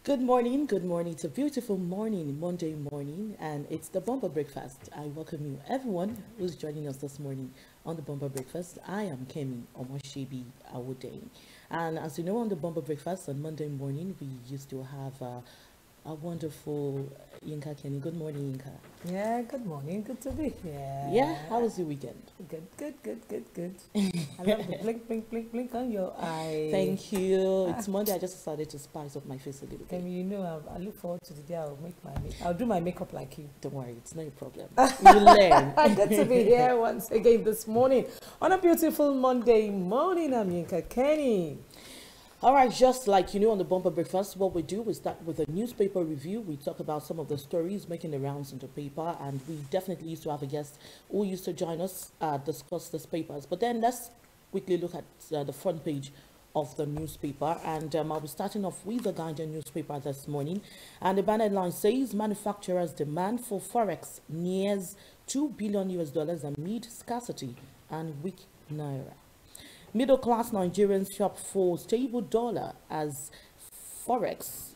Good morning, good morning. It's a beautiful morning, Monday morning, and it's the Bumper Breakfast. I welcome you, everyone who's joining us this morning on the Bumper Breakfast. I am Kemi Omoshebi Awodeng. And as you know, on the Bumper Breakfast on Monday morning, we used to have a wonderful Yinka Kenny. Good morning, Yinka. Yeah, good morning. Good to be here. Yeah, how was your weekend? Good. I love the blink, blink, blink, blink on your eye. Thank you. It's Monday. I just decided to spice up my face a little bit. Kemi, you know, I look forward to the day I'll do my makeup like you. Don't worry, it's not a problem. You learn. Good to be here once again this morning on a beautiful Monday morning. I'm Yinka Kenny. All right, just like you know on the Bumper Breakfast, what we do is start with a newspaper review. We talk about some of the stories making the rounds into paper, and we definitely used to have a guest who used to join us discuss these papers. But then let's quickly look at the front page of the newspaper, and I'll be starting off with the Guardian newspaper this morning, and the banner line says manufacturers demand for forex nears $2 billion amid scarcity and weak naira. Middle-class Nigerians shop for stable dollar as forex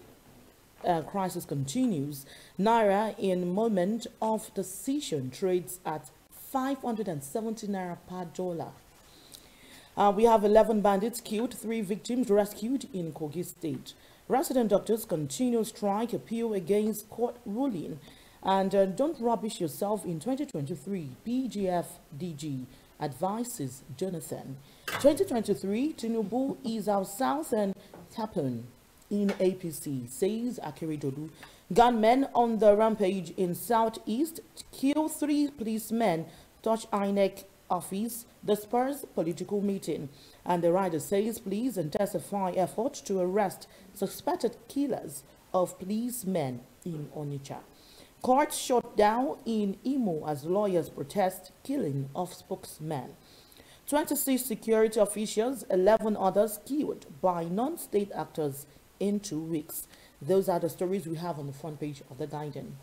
crisis continues. Naira in moment of decision trades at 570 naira per dollar. We have 11 bandits killed, 3 victims rescued in Kogi State. Resident doctors continue strike appeal against court ruling. And don't rubbish yourself in 2023, PGF DG advises Jonathan. 2023, Tinubu is our southern happen in APC, says Akeredolu. Gunmen on the rampage in southeast kill 3 policemen, touch INEC office, disperse political meeting. And the rider says please intensify effort to arrest suspected killers of policemen in Onitsha. Court shut down in Imo as lawyers protest killing of spokesman. 26 security officials, 11 others killed by non-state actors in 2 weeks. Those are the stories we have on the front page of the Guardian.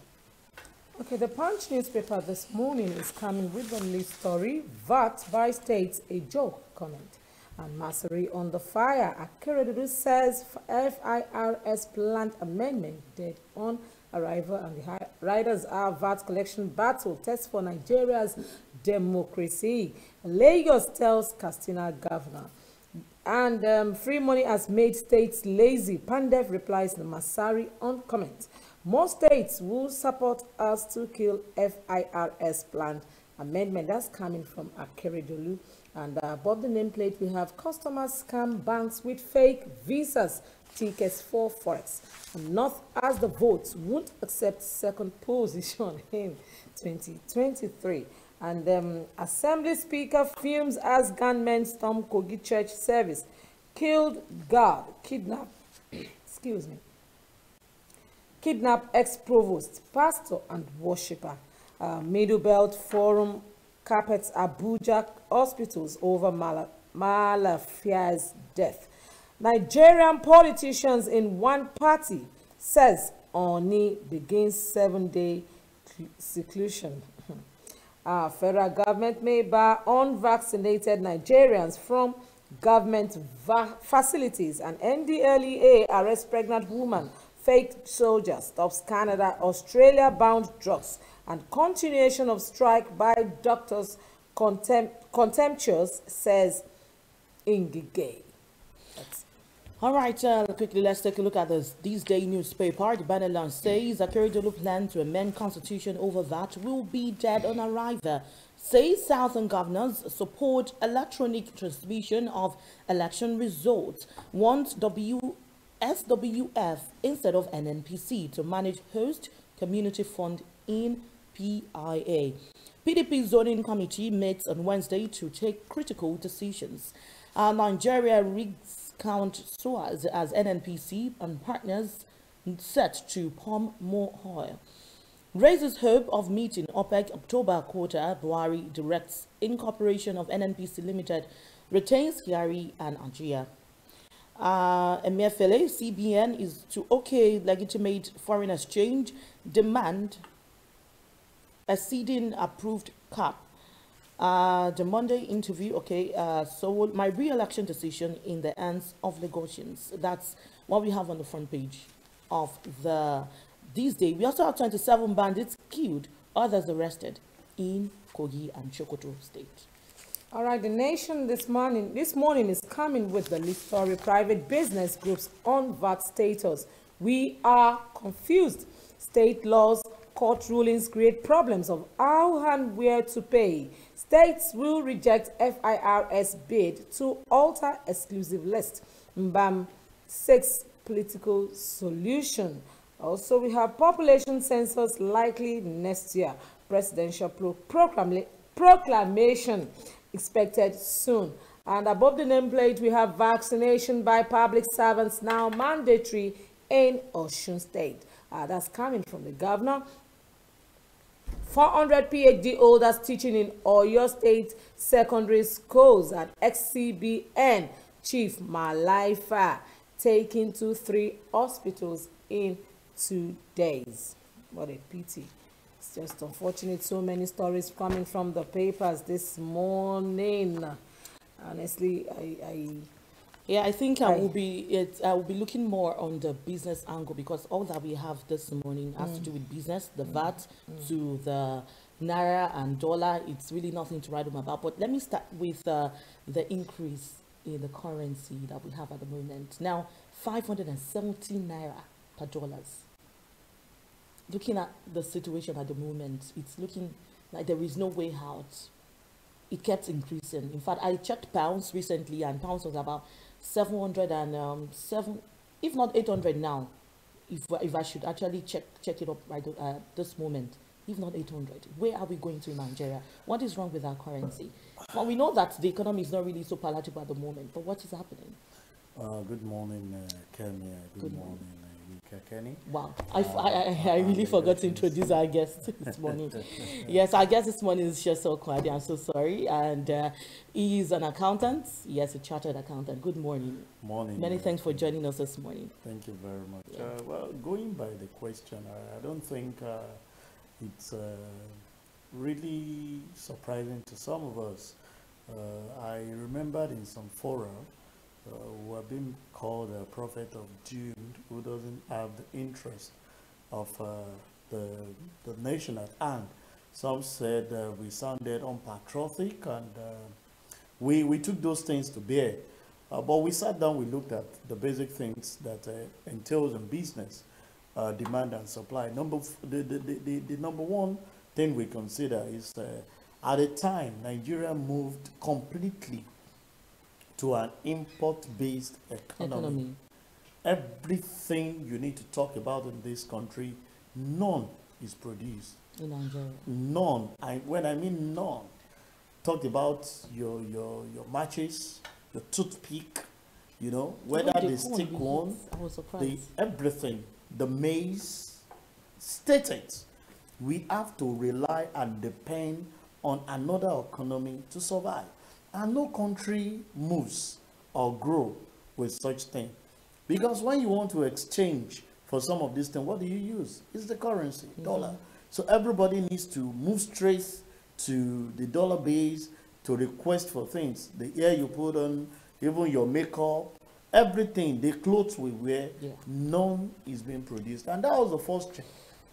Okay, the Punch newspaper this morning is coming with the lead story, VAT by states a joke comment. And Masari on the fire. Akeredolu says FIRS plant amendment dead on arrival, and the riders are VAT collection battle test for Nigeria's democracy. Lagos tells Castina governor. And free money has made states lazy. Pandef replies to Masari on comment. More states will support us to kill FIRS plant amendment. That's coming from Akeredolu. And above the nameplate, we have customers scam banks with fake visas, tickets for forex. And North as the votes won't accept second position in 2023. And Assembly Speaker fumes as gunmen storm Kogi Church service. Killed guard, kidnapped, excuse me, kidnapped ex-provost, pastor and worshipper. Middle Belt Forum carpets Abuja hospitals over Malafia's death. Nigerian politicians in one party says Oni begins 7-day seclusion. Federal government may bar unvaccinated Nigerians from government facilities, and NDLEA arrests pregnant woman, fake soldier stops Canada, Australia-bound drugs, and continuation of strike by doctors contemptuous, says Ingige. All right, quickly, let's take a look at these day newspaper. The banner says Akeredolu plan to amend constitution over that will be dead on arrival. Says Southern governors support electronic transmission of election results. Want SWF instead of NNPC to manage host community fund in PIA. PDP zoning committee meets on Wednesday to take critical decisions. Nigeria rigs count SOAS as NNPC and partners set to pump more oil. Raises hope of meeting OPEC October quarter. Buhari directs incorporation of NNPC Limited, retains Kyari and Algeria. Emefiele, CBN is to legitimate foreign exchange demand exceeding approved cap. The Monday interview, so my re-election decision in the hands of Lagosians. That's what we have on the front page of these days. We also have 27 bandits killed, others arrested in Kogi and Sokoto State. All right, the Nation this morning is coming with the lead story, private business groups on VAT status. We are confused. State laws, court rulings create problems of how and where to pay. States will reject FIRS bid to alter exclusive list. Mbam seeks political solution. Also, we have population census likely next year. Presidential proclamation expected soon. And above the nameplate, we have vaccination by public servants now mandatory in Osun State. That's coming from the governor. 400 PhD holders teaching in Oyo State secondary schools at XCBN. Chief Malaifa taken to 3 hospitals in 2 days. What a pity. It's just unfortunate. So many stories coming from the papers this morning. Honestly, I think I will be looking more on the business angle, because all that we have this morning has to do with business, the VAT to the naira and dollar. It's really nothing to write home about. But let me start with the increase in the currency that we have at the moment. Now, 570 naira per dollars. Looking at the situation at the moment, it's looking like there is no way out. It kept increasing. In fact, I checked pounds recently, and pounds was about 707, if not 800 now. If I should actually check it up right this moment, if not 800. Where are we going to in Nigeria? What is wrong with our currency? Well, we know that the economy is not really so palatable at the moment, but what is happening? Good morning, Kemi. Good morning, Kenny. Wow, I really forgot to introduce our guest this morning. Yes, our guest this morning is Sheso Kwadi. I'm so sorry. And he is an accountant. Yes, a chartered accountant. Good morning. Morning. Many thanks for joining us this morning. Thank you very much. Yeah. Well, going by the question, I don't think it's really surprising to some of us. I remembered in some fora who have been called a prophet of doom, who doesn't have the interest of the nation at hand. Some said we sounded unpatriotic, and we took those things to bear. But we sat down, we looked at the basic things that entails in business, demand and supply. The number one thing we consider is at a time Nigeria moved completely to an import-based economy. Everything you need to talk about in this country, none is produced. In Nigeria. None. When I mean none, talked about your matches, your toothpick, you know, whether they stick one, everything, the maize, stated. We have to rely and depend on another economy to survive. And no country moves or grow with such thing. Because when you want to exchange for some of these things, what do you use? It's the currency, dollar. So everybody needs to move straight to the dollar base to request for things. The hair you put on, even your makeup, everything, the clothes we wear, none is being produced. And that was the first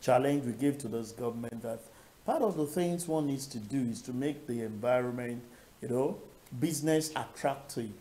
challenge we gave to this government, that part of the things one needs to do is to make the environment, you know, business attractive.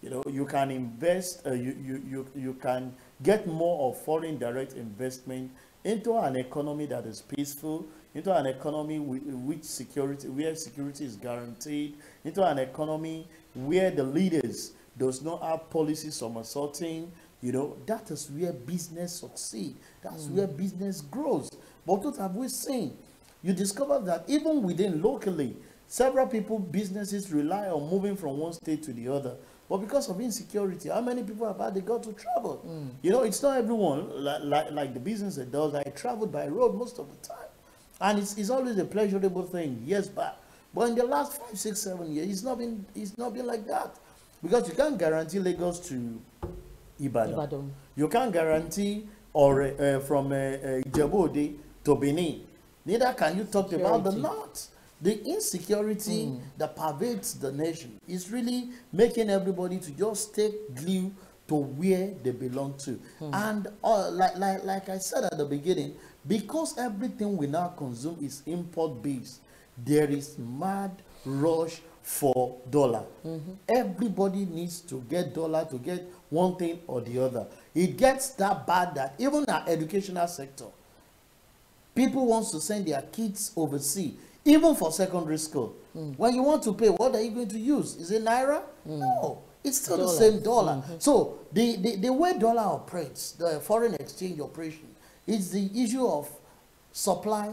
You know, you can invest, you can get more of foreign direct investment into an economy that is peaceful, into an economy where security is guaranteed, into an economy where the leaders does not have policies somersaulting. You know, that is where business succeeds. That's where business grows. But what have we seen? You discover that even within locally, several businesses rely on moving from one state to the other. But because of insecurity, how many people have had the gut to travel? You know, it's not everyone like the business that does. I traveled by road most of the time. And it's always a pleasurable thing, yes, but in the last 5, 6, 7 years, it's not been like that. Because you can't guarantee Lagos to Ibadan. You can't guarantee from Ijebu to Benin. Neither can you talk about the north. The insecurity that pervades the nation is really making everybody to just stay glued to where they belong to. And like I said at the beginning, because everything we now consume is import based, there is mad rush for dollar. Everybody needs to get dollar to get one thing or the other. It gets that bad that even our educational sector, people want to send their kids overseas, even for secondary school. When you want to pay, what are you going to use? Is it naira? No, it's still the same dollar. So the way dollar operates, the foreign exchange operation, is the issue of supply,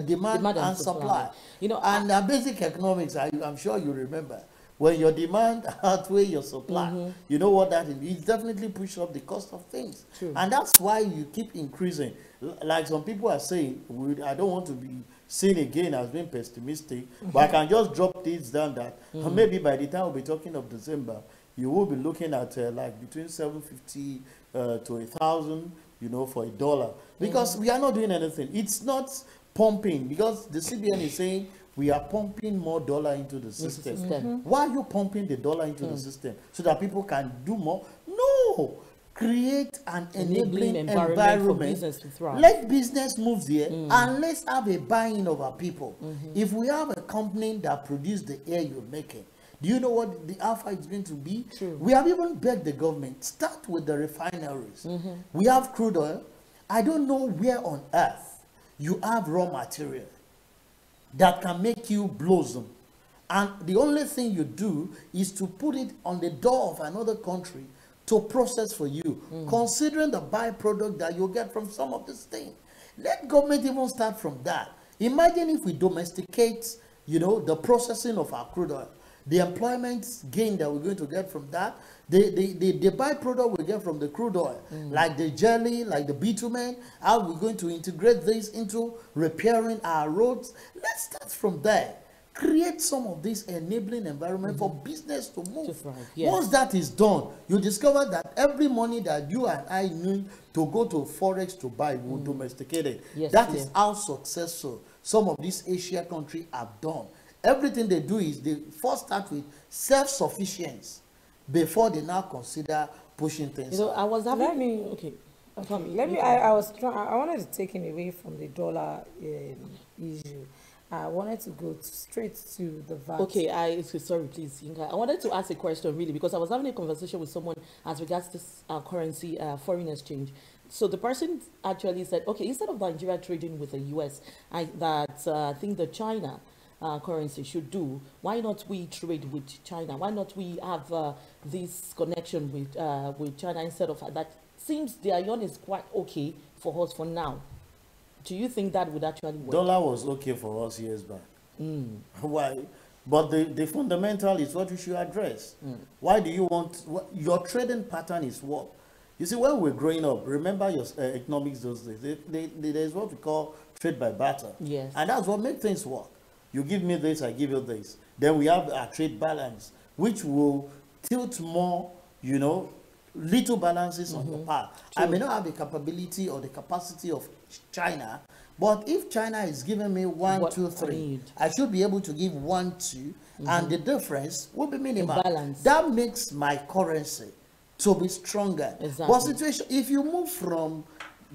demand and supply. You know, and basic economics, I'm sure you remember, when your demand outweigh your supply, you know what that is? It definitely push up the cost of things. True. And that's why you keep increasing. Like some people are saying, I don't want to be seen again as being pessimistic, but I can just drop things down that maybe by the time we'll be talking of December, you will be looking at like between 750 to 1,000, you know, for $1, because we are not doing anything. It's not pumping, because the CBN is saying we are pumping more dollar into the system. Why are you pumping the dollar into the system? So that people can do more? No. Create an enabling environment for business to thrive. Let business move there, and let's have a buy-in of our people. If we have a company that produces the air you're making, do you know what the alpha is going to be? True. We have even begged the government, start with the refineries. We have crude oil. I don't know where on earth you have raw material that can make you blossom. And the only thing you do is to put it on the door of another country to process for you, considering the byproduct that you get from some of this thing. Let government even start from that. Imagine if we domesticate, you know, the processing of our crude oil, the employment gain that we're going to get from that, the byproduct we get from the crude oil, like the jelly, like the bitumen, how we're going to integrate this into repairing our roads. Let's start from there. Create some of this enabling environment for business to move. Once that is done, you discover that every money that you and I need to go to Forex to buy, we will domesticate it. That is how successful some of these Asia countries have done. Everything they do is they first start with self-sufficiency before they now consider pushing things. You know, I was having... I wanted to take him away from the dollar issue. I wanted to go straight to the VAT. Okay, sorry, please, Yinka. I wanted to ask a question, really, because I was having a conversation with someone as regards this currency, foreign exchange. So the person actually said, okay, instead of Nigeria trading with the US, I think the China currency should do, why not we trade with China? Why not we have this connection with China instead of that? Seems the yuan is quite okay for us for now. Do you think that would actually work? Dollar was okay for us years back. Why? But the fundamental is what we should address. Why do you want... your trading pattern is what? You see, when we're growing up, remember your economics those days. There's what we call trade by barter. Yes. And that's what makes things work. You give me this, I give you this. Then we have our trade balance, which will tilt more, you know, little balances on the part. I may not have the capability or the capacity of China, but if China is giving me 1, 2, 3, I should be able to give 1, 2, and the difference will be minimal. That makes my currency to be stronger. But situation, if you move from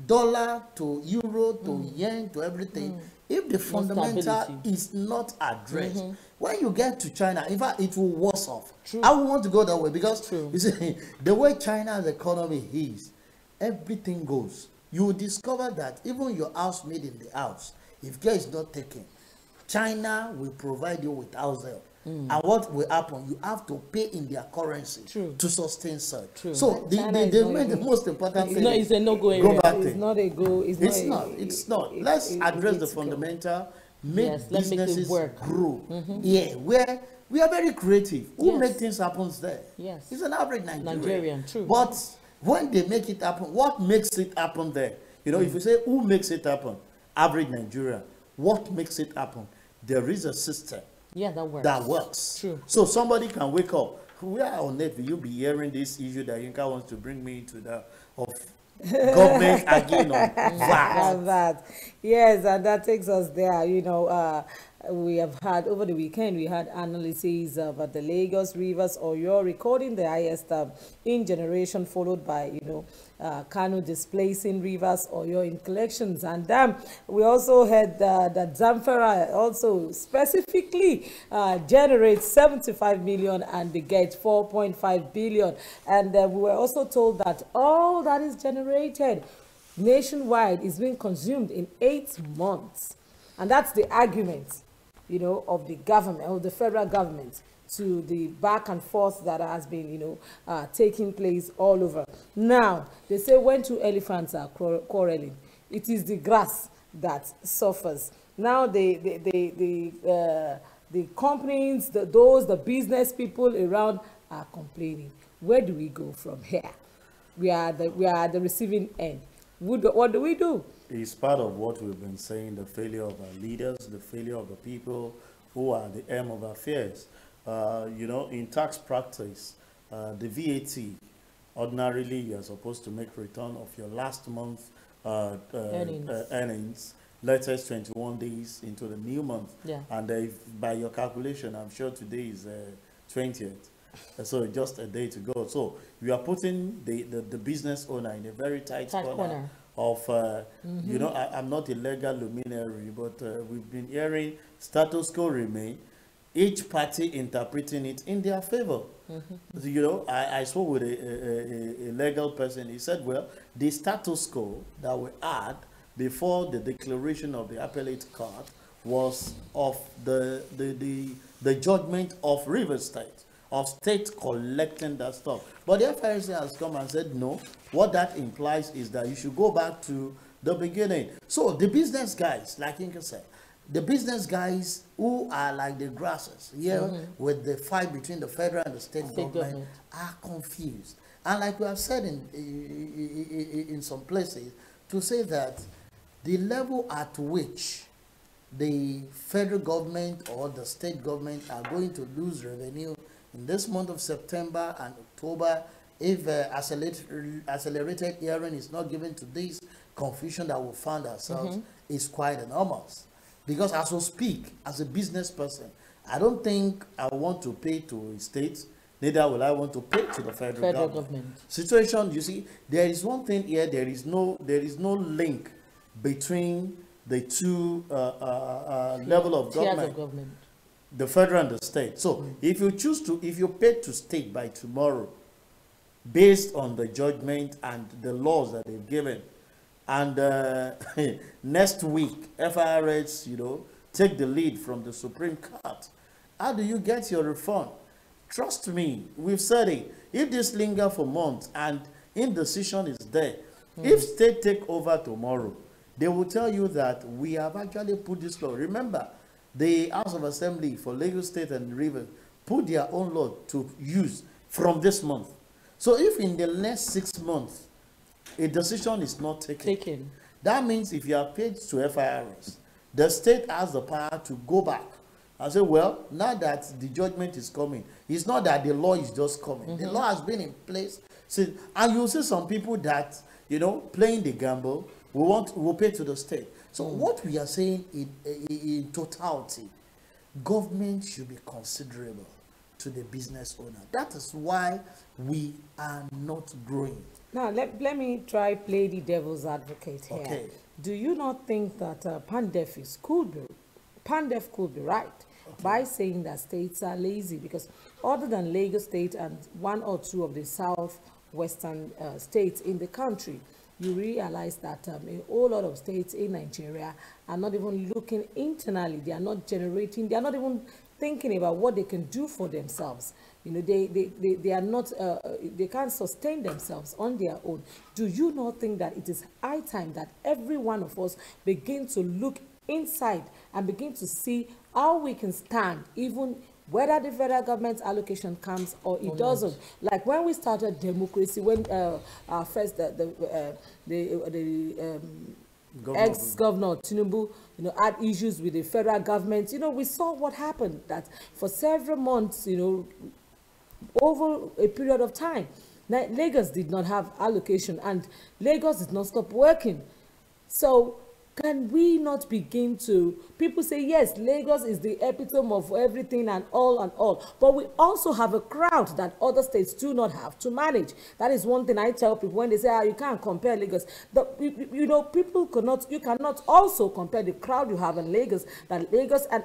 dollar to euro to yen to everything, if the fundamental is not addressed, when you get to China, in fact, it will worse off. I would want to go that way because you see, the way China's economy is, everything goes. You will discover that even your house made in the house, if care is not taken, China will provide you with house help. And what will happen? You have to pay in their currency to sustain such. So the most important thing is a no-go area. Go back it's not a go. It's not. Let's address the fundamental. Make businesses grow. Where we are very creative. Who make things happen there? Yes, it's an average Nigerian. True. But when they make it happen, what makes it happen there? You know, if you say who makes it happen, average Nigerian. What makes it happen? There is a system. That works. True. So somebody can wake up. Where on earth will you be hearing this issue that Yinka wants to bring me into the of government again on VAT? Yes, and that takes us there. You know, we have had over the weekend, we had analyses of the Lagos rivers Oyo recording the highest in generation, followed by, you know, Kano displacing rivers Oyo in collections. And we also heard that Zamfara also specifically generates 75 million and they get 4.5 billion. And we were also told that all that is generated nationwide is being consumed in 8 months. And that's the argument, you know, of the government, of the federal government, to the back and forth that has been, you know, taking place all over. Now, they say when two elephants are quarreling, it is the grass that suffers. Now, the companies, the business people around are complaining. Where do we go from here? We are at the receiving end. What do we do? It's part of what we've been saying, the failure of our leaders, the failure of the people who are the aim of affairs. You know, in tax practice, the VAT, ordinarily you're supposed to make return of your last month earnings, latest 21 days into the new month. Yeah. And if, by your calculation, I'm sure today is 20th. So just a day to go. So you are putting the business owner in a very tight corner of, you know, I'm not a legal luminary, but we've been hearing status quo remain, each party interpreting it in their favor. You know, I spoke with a legal person. He said, well, the status quo that we had before the declaration of the appellate court was of the judgment of River State, of state collecting that stuff. But the FRC has come and said, no, what that implies is that you should go back to the beginning. So the business guys, like Inka said, the business guys who are like the grasses here with the fight between the federal and the state government are confused. And like we have said in some places, to say that the level at which the federal government or the state government are going to lose revenue in this month of September and October, if accelerated hearing is not given to this confusion that we found ourselves, is quite enormous. Because as we speak, as a business person, I don't think I want to pay to a state, neither will I want to pay to the federal government. Situation, you see, there is one thing here, there is no link between the two level of government, the federal and the state. So if you choose to, if you pay to state by tomorrow, based on the judgment and the laws that they've given, and next week, FIRS, you know, take the lead from the Supreme Court, how do you get your refund? Trust me, we've said it. If this linger for months and indecision is there, if state take over tomorrow, they will tell you that we have actually put this law. Remember, the House of Assembly for Lagos State and Rivers put their own law to use from this month. So if in the next 6 months, a decision is not taken, that means if you are paid to FIRS, the state has the power to go back and say, well, now that the judgment is coming, it's not that the law is just coming. The law has been in place since, and you'll see some people that, you know, playing the gamble, we'll pay to the state. So what we are saying in totality, government should be considerable to the business owner. That is why we are not growing. Now, let me try play the devil's advocate here. Okay. Do you not think that Pandef could be right by saying that states are lazy? Because other than Lagos State and one or two of the southwestern states in the country, you realize that a whole lot of states in Nigeria are not even looking internally. They are not generating, they are not even thinking about what they can do for themselves. You know, they are not, they can't sustain themselves on their own. Do you not think that it is high time that every one of us begin to look inside and begin to see how we can stand, even whether the federal government allocation comes or it doesn't? Like when we started democracy, when first ex-governor Tinubu, you know, had issues with the federal government, you know, we saw what happened, that for several months, you know, over a period of time, Lagos did not have allocation and Lagos did not stop working. So Can we not begin to, people say, yes, Lagos is the epitome of everything and all, but we also have a crowd that other states do not have to manage. That is one thing I tell people when they say, you can't compare Lagos. You know, you cannot also compare the crowd you have in Lagos, and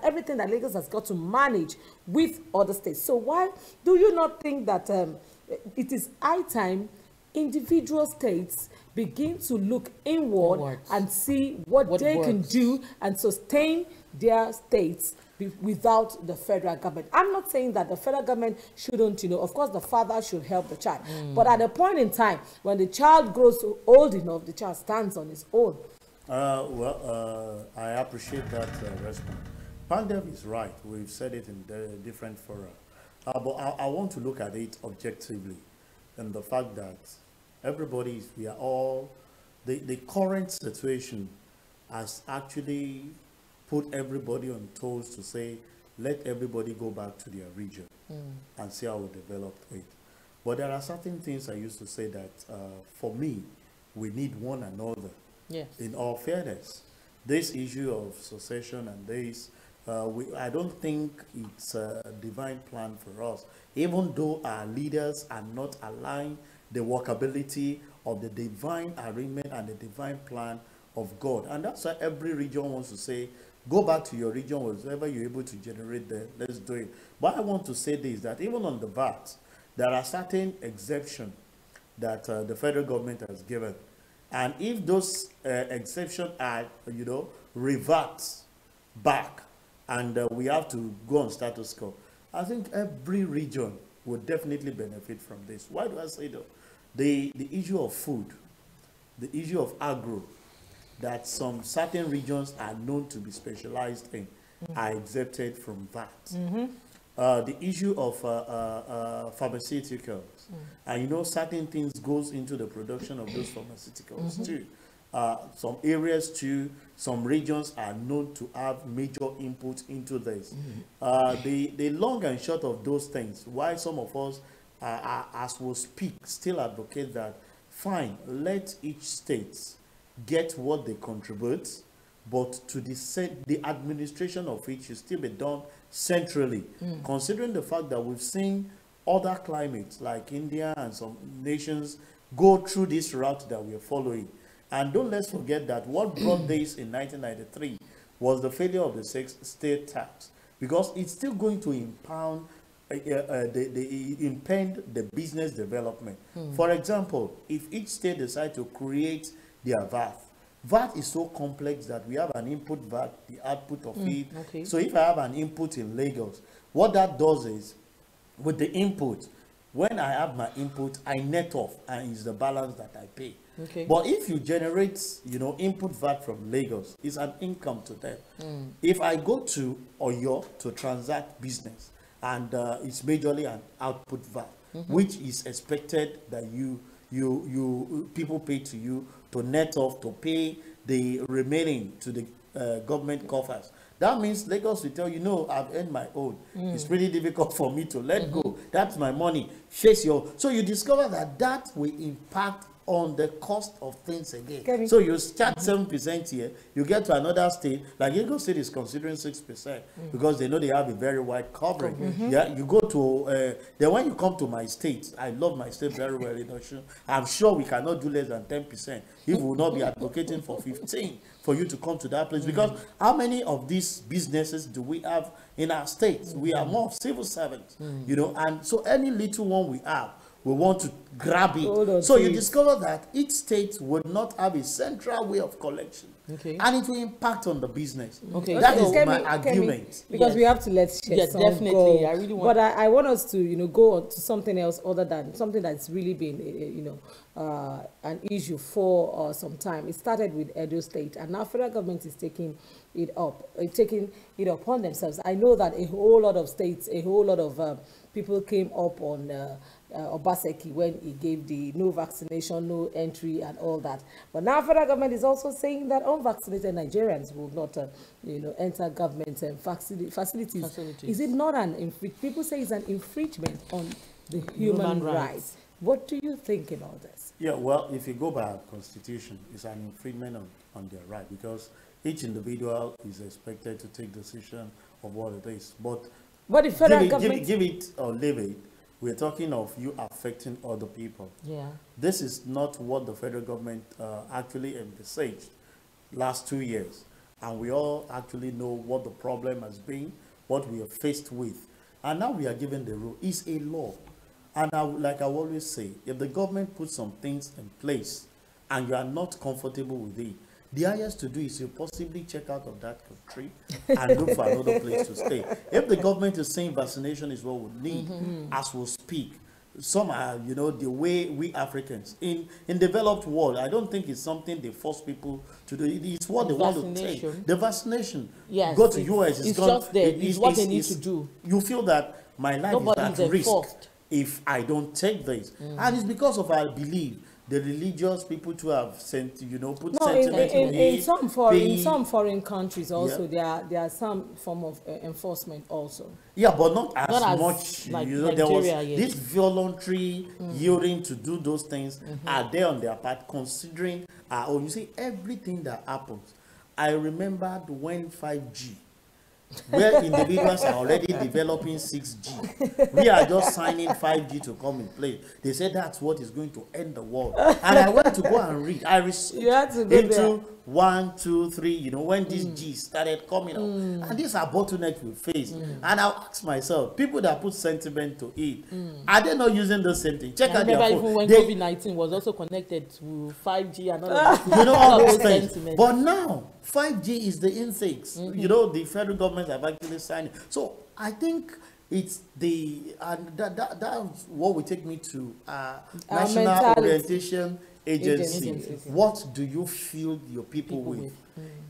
everything that Lagos has got to manage with other states. So why do you not think that it is high time individual states begin to look inward and see what they can do and sustain their states without the federal government? I'm not saying that the federal government shouldn't, of course the father should help the child. But at a point in time, when the child grows old enough, the child stands on his own. I appreciate that response. Pandev is right. We've said it in the different fora. But I want to look at it objectively, and the fact that we are all, the current situation has actually put everybody on toes to say, let everybody go back to their region and see how we develop it. But there are certain things I used to say that, for me, we need one another. Yes. In all fairness, this issue of secession and this, I don't think it's a divine plan for us, even though our leaders are not aligned the workability of the divine arrangement and the divine plan of God. And that's why every region wants to say, go back to your region, whatever you're able to generate there, let's do it. But I want to say this, that even on the VAT, there are certain exceptions that the federal government has given. And if those exceptions are, revert back, and we have to go on status quo, I think every region would definitely benefit from this. Why do I say that? The issue of food, the issue of agro, that some certain regions are known to be specialized in, are exempted from that. The issue of pharmaceuticals, and certain things goes into the production of those pharmaceuticals too. Some areas too, some regions are known to have major input into this. The long and short of those things, why some of us, as we speak, still advocate that, fine, let each state get what they contribute, but to the administration of it should still be done centrally, considering the fact that we've seen other climates like India and some nations go through this route that we are following. And don't let's forget that what brought this in 1993 was the failure of the state tax, because it's still going to impede the business development. For example, if each state decides to create their VAT is so complex that we have an input VAT, the output of it. Okay. So if I have an input in Lagos, what that does is, with the input, when I have my input, I net off, and it's the balance that I pay. Okay. But if you generate, input VAT from Lagos, it's an income to them. If I go to Oyo to transact business, and it's majorly an output VAT, which is expected that people pay to you to net off, to pay the remaining to the government coffers. That means Lagos will tell you, no, I've earned my own. It's pretty difficult for me to let go. That's my money. Chase your. So you discover that will impact on the cost of things again. So you start 7% here, you get to another state, like Lagos State is considering 6%, because they know they have a very wide coverage. Yeah, you go to, then when you come to my state, I love my state very well, I'm sure we cannot do less than 10%. If we will not be advocating for 15% for you to come to that place, because how many of these businesses do we have in our states? We are more civil servants, and so any little one we have, we want to grab it. So you discover that each state would not have a central way of collection. Okay. And it will impact on the business. Okay. That is my argument. Because we have to let definitely. Go. I really want. But I want us to, go on to something else other than something that's really been, an issue for some time. It started with Edo State, and now federal government is taking it upon themselves. I know that a whole lot of states, a whole lot of people came up on Obaseki when he gave the no vaccination, no entry, and all that. But now federal government is also saying that unvaccinated Nigerians will not, enter government facilities. Is it not an infringement? People say it's an infringement on the human rights. What do you think about this? Yeah, well, if you go by our constitution, it's an infringement on their right, because each individual is expected to take decision of what it is. But the federal government... give it or leave it. We're talking of you affecting other people. Yeah. This is not what the federal government actually envisaged last 2 years. And we all actually know what the problem has been, what we are faced with. And now we are given the rule. It's a law. And like I always say, if the government puts some things in place and you are not comfortable with it, the highest to do is to possibly check out of that country and look for another place to stay. If the government is saying vaccination is what we need, as we speak, some are, you know, the way we Africans in developed world, I don't think it's something they force people to do. It's what they want to take. The vaccination. Yes. Go to US. It's just there. It's what they need to do. You feel that my life is at risk if I don't take this, and it's because of our belief. The religious people too have sent, you know, put sentiment in some foreign countries also, there are some form of enforcement also. Yeah, but not as much. Like you know, there was this voluntary yielding to do those things are there on their part, considering you see everything that happens. I remembered when 5G, where individuals are already developing 6G. We are just signing 5G to come in place. They said that's what is going to end the world. And I went to go and read. I researched into 1, 2, 3, you know, when this G started coming up. And these are bottlenecks we face. And I'll ask myself, people that put sentiment to it, are they not using the same thing? Check out their phone. Even when COVID-19 was also connected to 5G and all of that. You know, all those things. But now, 5G is the intakes. You know, the federal government have actually signed it. So I think it's that's what will take me to National Orientation Agency. What do you fill your people with?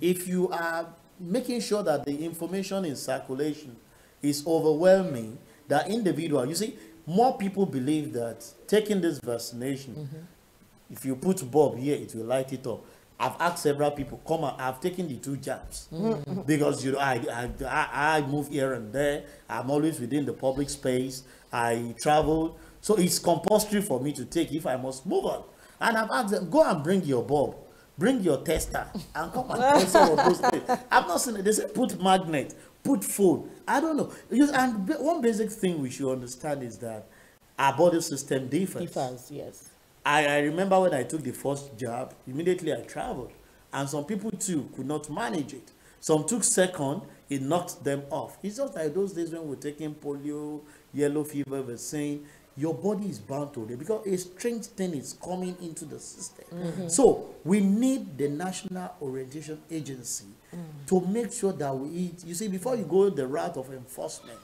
If you are making sure that the information in circulation is overwhelming, that individual, you see, more people believe that taking this vaccination, if you put bulb here, it will light it up. I've asked several people, come on, I've taken the 2 jabs because, you know, I move here and there. I'm always within the public space. I travel. So it's compulsory for me to take if I must move on. And I've asked them, go and bring your bulb, bring your tester, and come and test some of those things. I've not seen it. They say put magnet, put phone. I don't know. And one basic thing we should understand is that our body system differs. Differs, yes. I remember when I took the first jab, immediately I traveled. And some people too could not manage it. Some took second, it knocked them off. It's just like those days when we're taking polio, yellow fever vaccine, your body is bound to it because a strange thing is coming into the system. So we need the National Orientation Agency to make sure that we eat. You see, before you go the route of enforcement,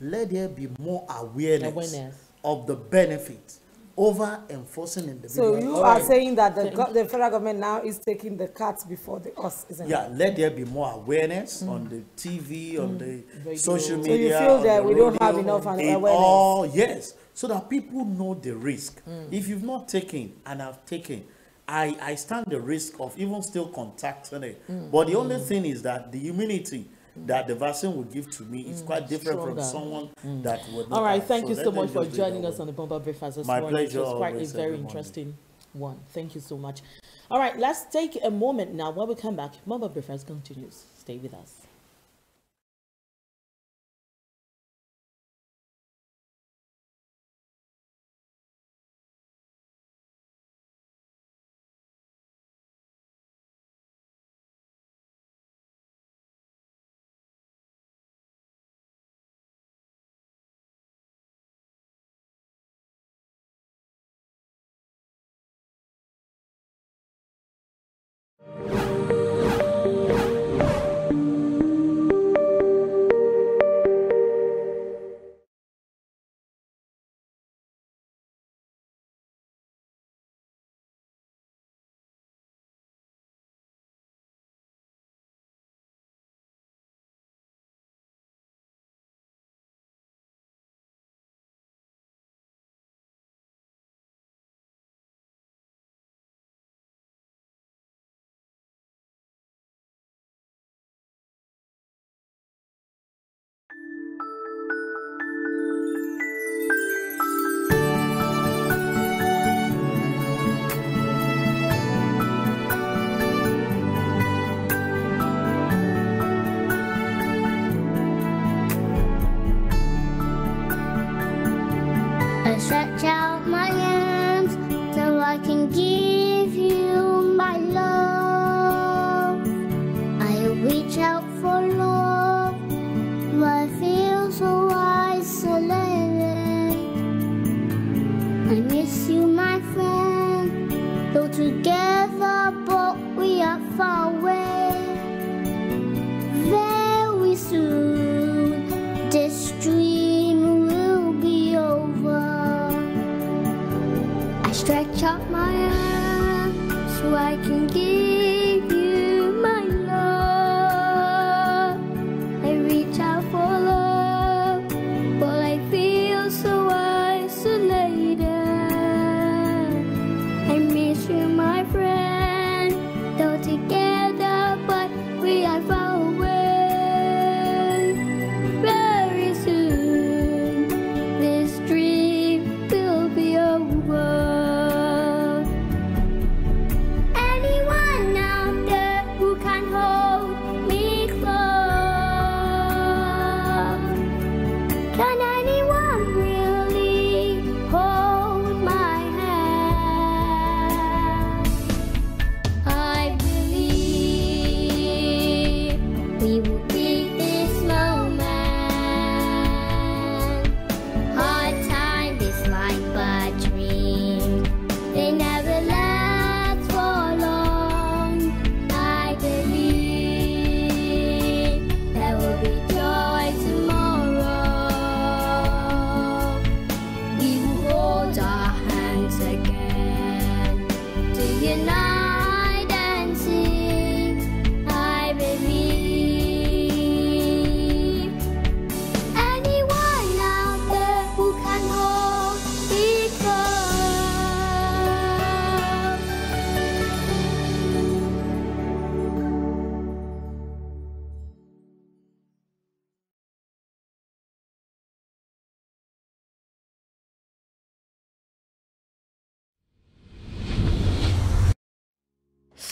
let there be more awareness. Of the benefits over enforcing individuals. So you are saying that the federal government now is taking the cats before the us, isn't it? Yeah, let there be more awareness on the TV, on the social media. So you feel that we don't have enough awareness? Yes, so that people know the risk. If you've not taken and have taken, I stand the risk of even still contacting it. But the only thing is that the immunity that the vaccine will give to me is quite different from someone that would not. All right, thank you so much for joining us on the Bomber Breakfast this morning. Pleasure. It was quite a very interesting one. Thank you so much. All right, let's take a moment now. When we come back, Bomber Breakfast continues. Stay with us.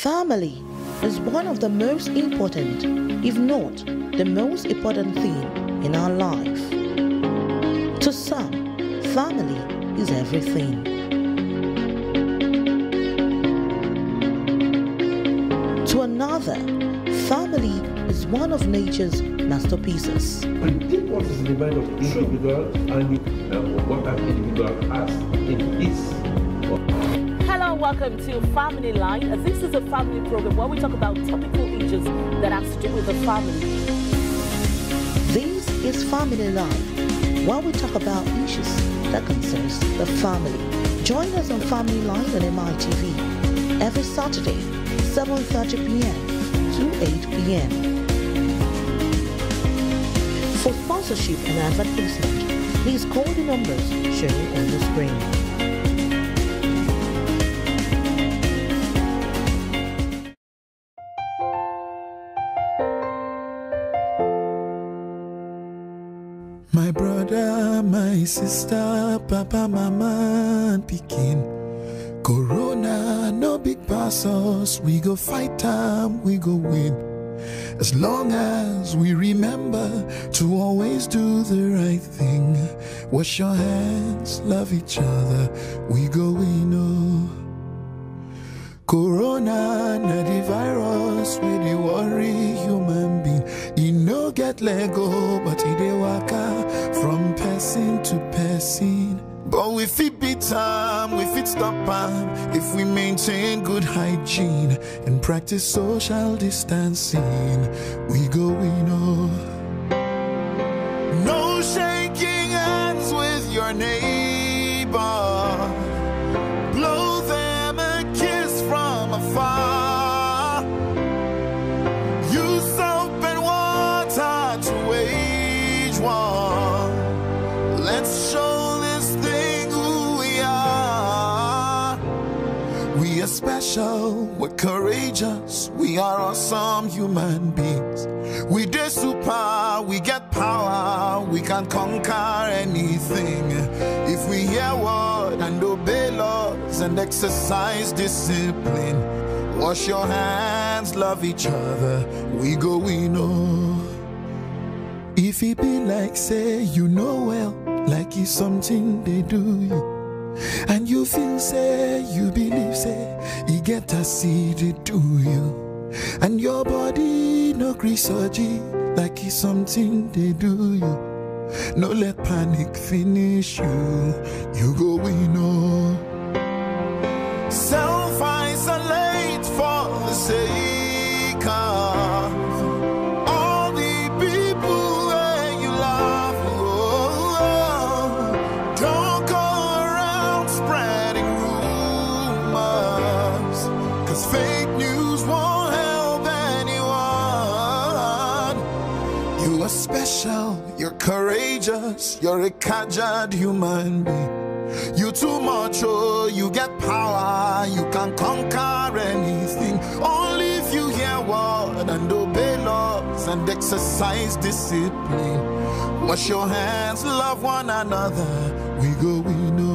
Family is one of the most important, if not the most important thing in our life. To some, family is everything. To another, family is one of nature's masterpieces. And take what is in the mind of individual and what an individual has in his. Hello, welcome to Family Line. This is a family program where we talk about topical issues that have to do with the family. This is Family Line, where we talk about issues that concerns the family. Join us on Family Line on MITV every Saturday, 7:30 p.m. to 8 p.m. For sponsorship and advertisement, please call the numbers shown on the screen. My brother, my sister, papa, mama, and pikin. Corona, no big pass us. We go fight time, we go win. As long as we remember to always do the right thing. Wash your hands, love each other, we go win. Oh. Corona, na the virus, we the worry human being. He no get let go, but he dey waka from person to person. But we fit beat time, we fit stop time if we maintain good hygiene and practice social distancing. We go, we know. No shaking hands with your neighbor. Blow them a kiss from afar. Use soap and water to wage war. Let's show we are special, we're courageous, we are awesome human beings. We do super, we get power, we can conquer anything. If we hear word and obey laws and exercise discipline. Wash your hands, love each other, we go, we know. If it be like say you know well, like it's something they do you. And you feel say, you believe say, you get to see they do you. And your body no grisogy, like it's something they do you. No let panic finish you, you go we know. Self-isolate for the sake of all the people that you love. Don't go spreading rumors, 'cause fake news won't help anyone. You are special, you're courageous, you're a caged human being. You too much, oh, you get power, you can conquer anything. Only if you hear word and obey laws and exercise discipline. Wash your hands, love one another, we go, we know.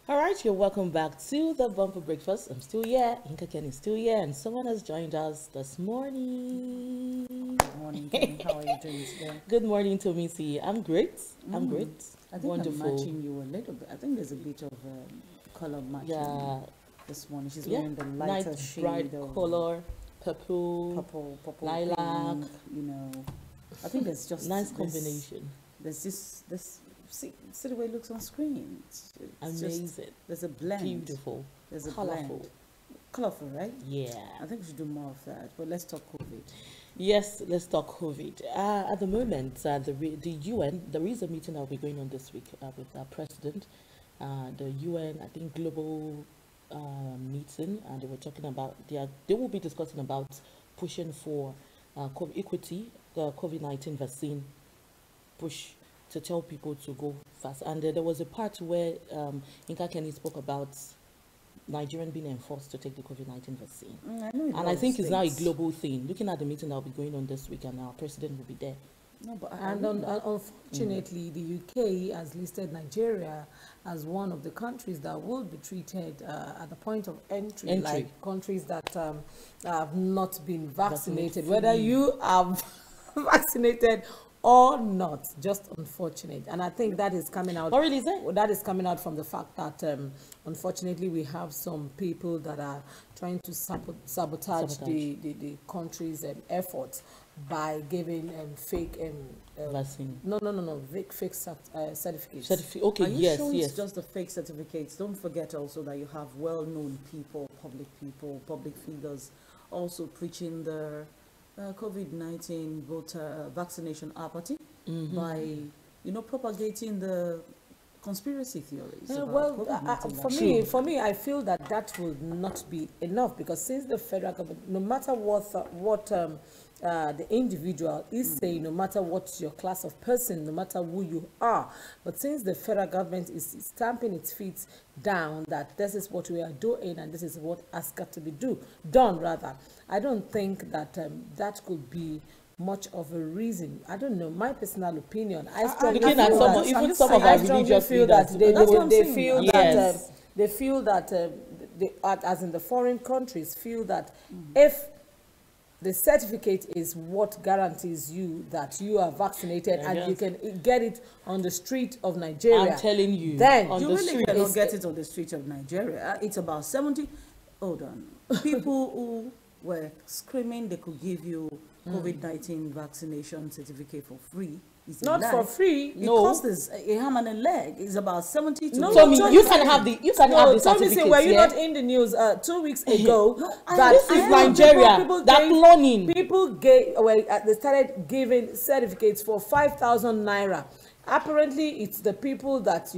All right, you're welcome back to the Bumper Breakfast. I'm still here, Inka Ken is still here, and someone has joined us this morning. Good morning, Kenny. How are you doing today? Good morning, Tomisi. I'm great. I'm great. I think Wonderful. I'm matching you a little bit. I think there's a bit of color matching this morning. She's wearing the lighter nice shade bright of color, purple, lilac. pink, you know. I think there's just nice this, combination. There's this see the way it looks on screen. It's Amazing. Just, there's a blend. Beautiful. There's a colorful. blend. Colorful, right? Yeah. I think we should do more of that. But let's talk COVID. Yes, let's talk COVID. At the moment, the UN, there is a meeting that will be going on this week with our president. The UN, I think, global meeting, and they were talking about, they will be discussing about pushing for equity, the COVID-19 vaccine push to tell people to go fast. And there was a part where Inka Kenny spoke about Nigerian being enforced to take the COVID-19 vaccine. I think it's now a global thing. Looking at the meeting that will be going on this week, and our president will be there. No, but unfortunately, the UK has listed Nigeria as one of the countries that will be treated at the point of entry. Like countries that have not been vaccinated, whether you are vaccinated or not. Just unfortunate. And I think that is coming out. What really is it? That is coming out from the fact that unfortunately we have some people that are trying to sabotage the country's efforts by giving fake vaccine. No, fake certificates. Okay, Are you yes, sure yes. It's just the fake certificates? Don't forget also that you have well-known people, public figures, also preaching the COVID-19 voter vaccination apathy by, propagating the conspiracy theories. For me, I feel that will not be enough, because since the federal government, no matter what the individual is saying, no matter what your class of person, no matter who you are, but since the federal government is stamping its feet down that this is what we are doing and this is what has got to be done, I don't think that that could be much of a reason. I don't know, my personal opinion. I strongly feel that they feel that as in the foreign countries, feel that if the certificate is what guarantees you that you are vaccinated and you can get it on the street of Nigeria. I'm telling you. Then you really cannot get it on the street of Nigeria. It's about 70. Hold on. People who were screaming they could give you COVID-19 vaccination certificate for free. Not for free. It costs a arm and a leg. It's about 70 to you can have the certificate. Were you not in the news 2 weeks ago this is Nigeria? That cloning. People they started giving certificates for 5,000 naira. Apparently, it's the people that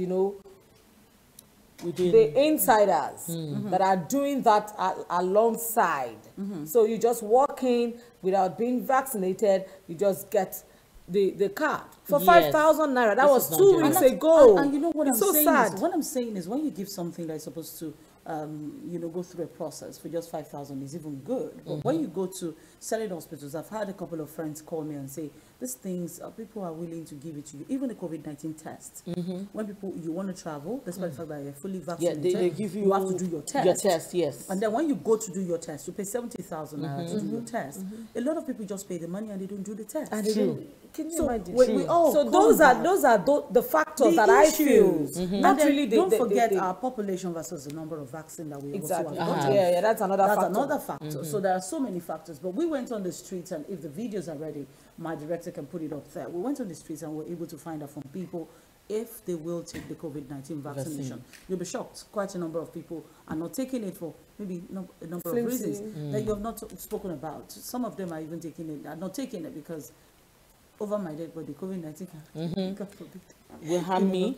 the insiders that are doing that alongside. So you just walk in without being vaccinated. You just get the card for 5,000 naira. That was 2 weeks ago. And you know what I'm saying sad. What I'm saying is, when you give something that's supposed to go through a process for just 5,000 is even good. But when you go to selling hospitals, I've had a couple of friends call me and say, these things, people are willing to give it to you. Even the COVID-19 test. When you want to travel, despite the fact that you're fully vaccinated, they give you have to do your test. Your test, yes. And then when you go to do your test, you pay 70,000 naira to do your test. A lot of people just pay the money and they don't do the test. Can you imagine? So those are the factors that I feel. Not really. Don't forget our population versus the number of vaccine that we also have. That's another factor. So there are so many factors. But we went on the streets, and if the videos are ready, my director can put it up there. We went on the streets and were able to find out from people if they will take the COVID-19 vaccination. You'll be shocked. Quite a number of people are not taking it for maybe a number of reasons that you have not spoken about. Some of them are even are not taking it because over my dead body, COVID-19 will harm me.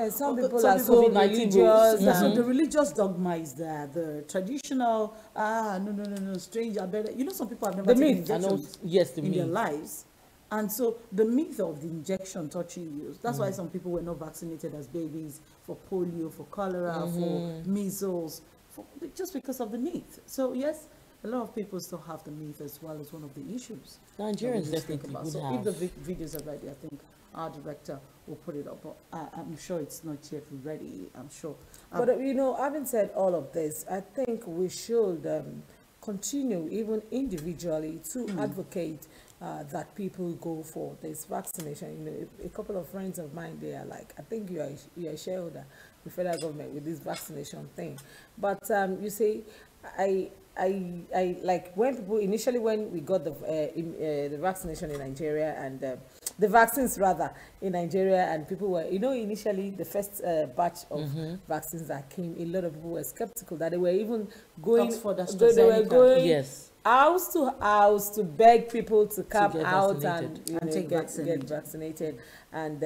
Some people are so religious. So the religious dogma is there. The traditional, no, strange, I better. Some people have never taken injections in their lives. And so the myth of the injection touching you, that's why some people were not vaccinated as babies for polio, for cholera, for measles, just because of the myth. So yes, a lot of people still have the myth as well as one of the issues. Nigerians definitely would so have. if the videos are ready, I think our director will put it up. But I'm sure it's not yet ready. I'm sure. But having said all of this, I think we should continue, even individually, to advocate that people go for this vaccination. A couple of friends of mine, they are like, I think you are a shareholder with federal government with this vaccination thing. But you see, I like when we got the vaccination in Nigeria and the vaccines rather in Nigeria, and people were initially the first batch of vaccines that came, a lot of people were skeptical that they were even going yes, house to house to beg people to come out and get vaccinated. And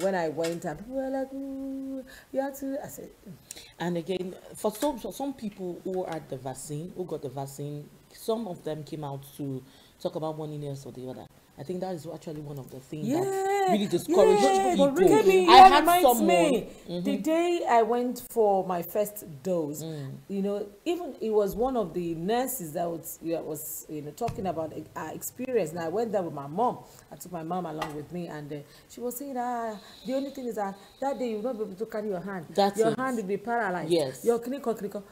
when I went and people were like, ooh, you have to, I said. And again, for some people who got the vaccine, some of them came out to talk about one illness or the other. I think that is actually one of the things that really discourages people. Kemi, I had someone the day I went for my first dose. You know, even it was one of the nurses that was you know, talking about our experience. And I went there with my mom. I took my mom along with me, and she was saying, the only thing is that day you will not be able to carry your hand. Your hand will be paralyzed. Yes. Your clinical.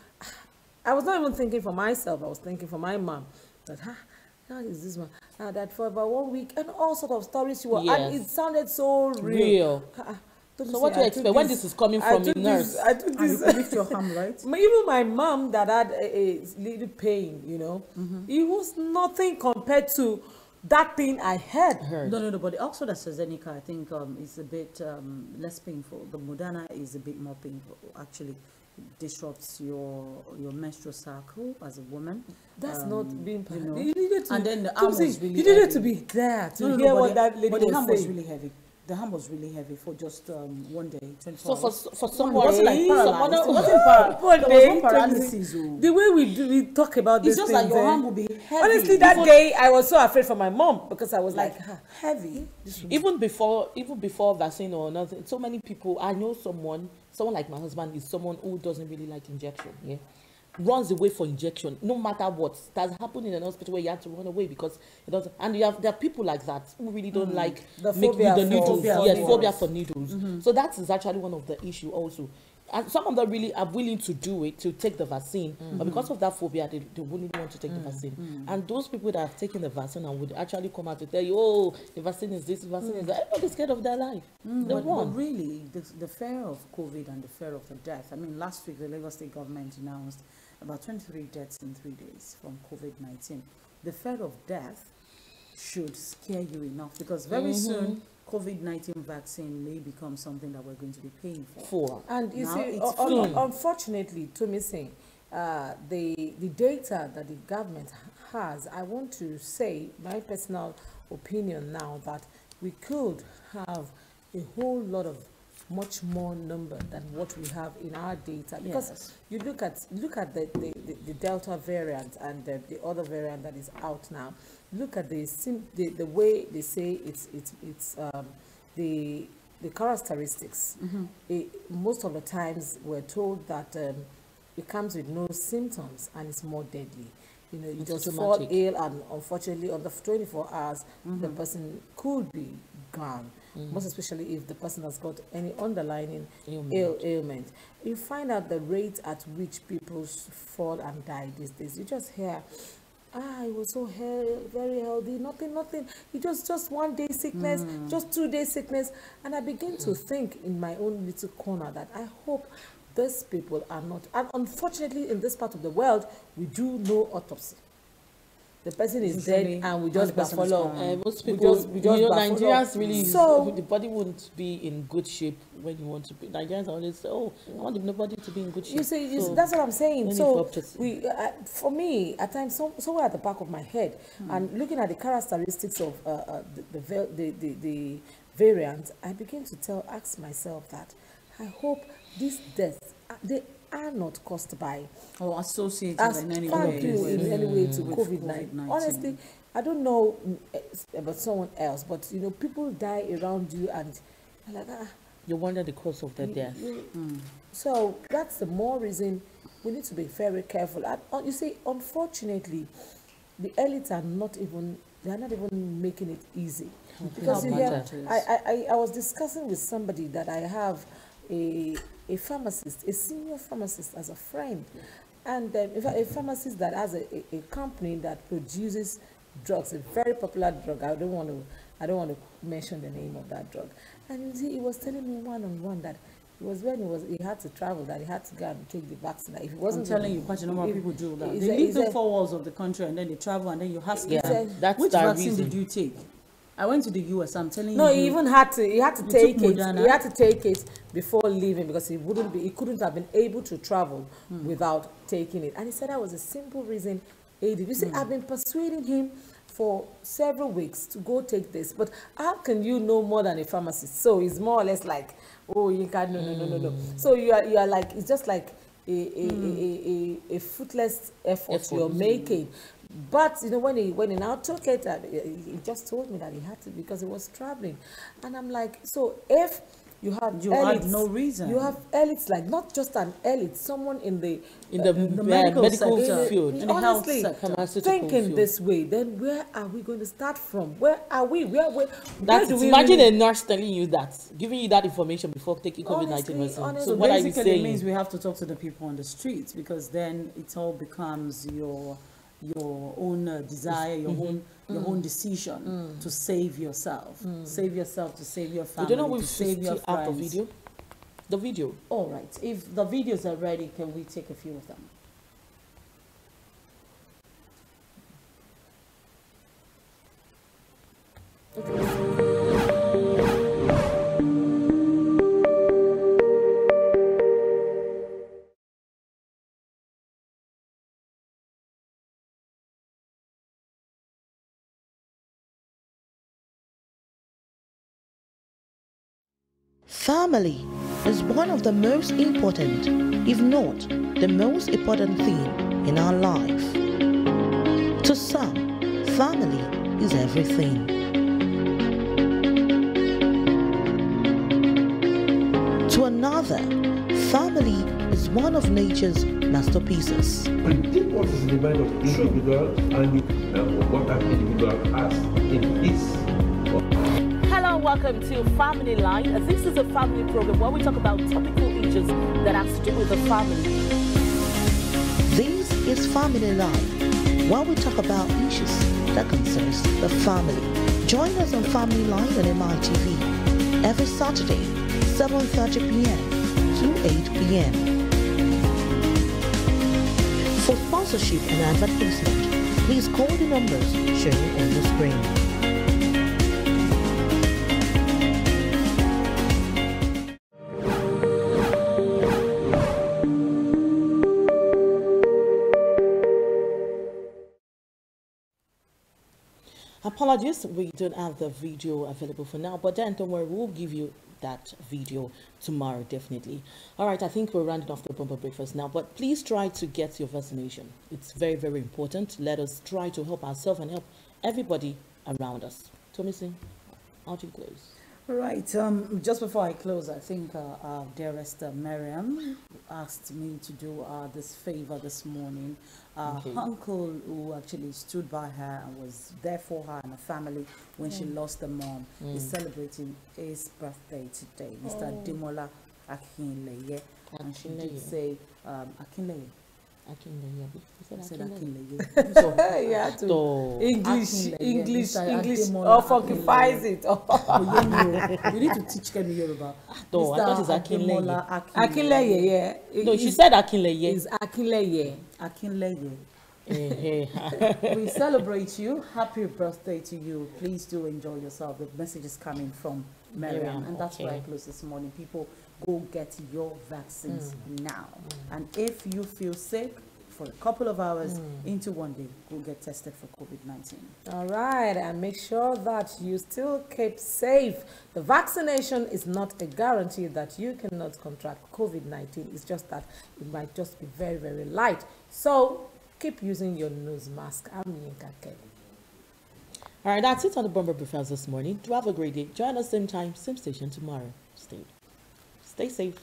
I was not even thinking for myself. I was thinking for my mom. That how is this one? That for about 1 week, and all sort of stories she was, and it sounded so real. So what do you expect when this is coming from a nurse? I took this. And you lift your arm, right? Even my mom that had a little pain, you know, it was nothing compared to that thing I had heard. No, but the Oxford AstraZeneca, I think, is a bit less painful. The Moderna is a bit more painful, actually. Disrupts your menstrual cycle as a woman. That's not being, you know. You needed to, and then the arm was really you needed heavy. to be there to hear what that lady was saying. But the arm was really heavy. The arm was really heavy for just 1 day, 24 hours. So for someone, it wasn't like paralyzed. It wasn't day, paralysis. The way we talk about this, it's just like your arm will be heavy. Honestly, that day I was so afraid for my mom because I was like heavy. Even before vaccine or nothing, so many people. I know someone like my husband is someone who doesn't really like injection. Yeah. Runs away for injection no matter what. That's happened in an hospital where you have to run away because it doesn't. And there are people like that who really don't like the needles. Phobia for needles. So that is actually one of the issue also. And some of them really are willing to do it, to take the vaccine, but because of that phobia, they wouldn't want to take the vaccine. And those people that have taken the vaccine and would actually come out to tell you, oh, the vaccine is this, the vaccine is that, everybody's scared of their life. But really, the fear of COVID and the fear of the death. I mean, last week, the Lagos State government announced about 23 deaths in 3 days from COVID-19. The fear of death should scare you enough because very soon, COVID-19 vaccine may become something that we're going to be paying for. And you see, unfortunately, to me saying, the data that the government has, I want to say my personal opinion now that we could have a whole lot of much more number than what we have in our data, because you look at the Delta variant and the other variant that is out now. Look at the way they say it's the characteristics. Most of the times we're told that it comes with no symptoms and it's more deadly. You know, you just fall ill, and unfortunately, under 24 hours, the person could be gone. Most especially if the person has got any underlying ailment. You find out the rate at which people fall and die these days. You just hear, it was so very healthy, nothing. It was just 1 day sickness, just 2 days sickness. And I begin to think in my own little corner that I hope these people are not. And unfortunately, in this part of the world, we do no autopsy. The person is dead and we just follow. Most people, we just Nigerians really, so the body wouldn't be in good shape when you want to be. Nigerians always say, oh, I want nobody to be in good shape. You see, that's what I'm saying. So for me, at times, somewhere at the back of my head, and looking at the characteristics of the variant, I begin to ask myself that I hope these deaths, they are not caused by or associated in any way to COVID-19. Honestly, I don't know about someone else, but you know, people die around you and you're like, you wonder the cause of their death. So that's the more reason we need to be very careful. And, you see, unfortunately, the elites are not even making it easy. Because I was discussing with somebody that I have a pharmacist, a senior pharmacist as a friend, and in fact, a pharmacist that has a company that produces drugs, a very popular drug. I don't want to mention the name of that drug. And he was telling me one-on-one that it was when he had to travel that he had to go and take the vaccine. If it wasn't, I'm telling you, quite a number of people do that. They leave the 4 walls of the country and then they travel and then you ask them, which vaccine did you take? I went to the US. I'm telling you. No, he even had to. He had to take it. He had to take it before leaving because he couldn't have been able to travel without taking it. And he said that was a simple reason. You see, I've been persuading him for several weeks to go take this. But how can you know more than a pharmacist? So it's more or less like, oh, you can't. No. So you are like, it's just like a footless effort you're making. But you know, when he now took it, he just told me that he had to because he was traveling, and I'm like, so if you have had no reason. You have elites, like not just an elite, someone in the medical field, in the health sector, thinking this way. Then where are we going to start from? Where are we? Imagine a nurse telling you that, giving you that information before taking COVID-19 vaccine. So what are you saying? It means we have to talk to the people on the streets, because then it all becomes your own desire, your own decision to save yourself, save yourself, to save your family, you don't know to save your friends. The video. All right. If the videos are ready, can we take a few of them? Family is one of the most important, if not the most important thing in our life. To some, family is everything. To another, family is one of nature's masterpieces. And think what is in the mind of the individual and what that individual has in his. Hello and welcome to Family Line. This is a family program where we talk about topical issues that have to do with the family. This is Family Line, where we talk about issues that concerns the family. Join us on Family Line on MITV every Saturday, 7:30 p.m. to 8 p.m. For sponsorship and advertisement, please call the numbers shown on the screen. Apologies, we don't have the video available for now, but then don't worry, we'll give you that video tomorrow, definitely. All right, I think we're rounding off the bumper breakfast now, but please try to get your vaccination. It's very, very important. Let us try to help ourselves and help everybody around us. Tomisi, how do you close? Right. Just before I close, I think our dearest Miriam asked me to do this favor this morning. Okay. Uncle, who actually stood by her and was there for her and her family when she lost her mom, is celebrating his birthday today, Mr. Demola Akinleye. And she did say Akinleye. Yeah, to English, or funkifies it. You need to teach Kemi Yoruba. I thought it's Akinleye. Akinleye, yeah. No, she said Akinleye. It's Akinleye. Akinleye. We celebrate you. Happy birthday to you. Please do enjoy yourself. The message is coming from Miriam, and that's where I close this morning. People, go get your vaccines now. And if you feel sick for a couple of hours into one day, go get tested for COVID-19. All right, and make sure that you still keep safe. The vaccination is not a guarantee that you cannot contract COVID-19. It's just that it might just be very, very light. So keep using your nose mask. I'm Yinka Kelly. All right, that's it on the Bumper Breakfast this morning. Do have a great day. Join us same time, same station tomorrow. Stay safe.